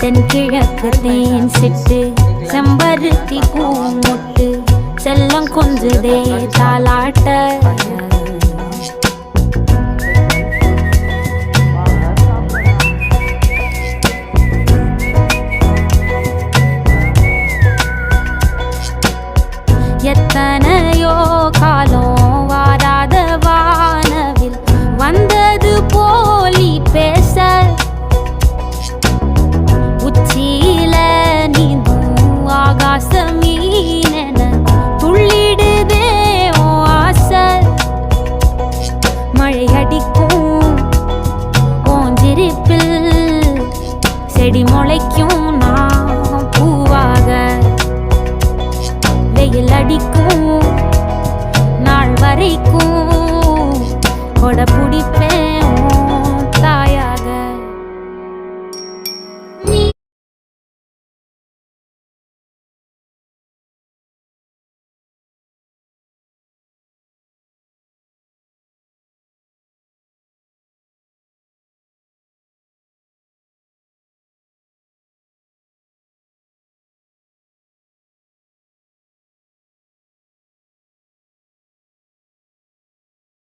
தென்கிழக்கு தேன் சிட்டு செம்பருத்தி பூ முட்டு செல்லம் கொஞ்சுதே தாலாட்ட எத்தனையோ காலம் வாராத வானவில் வந்தது போலி பேச உச்சியில நீந்தும் ஆகாச மீனென துள்ளிடுதே ஓ ஆசை மழை அடிக்கும் ஓஞ்சிருப்பில் செடி முளைக்கும் நான் பூவாக வெயில் அடிக்கும் நாள் வரைக்கும் கொடை பிடிப்பேன்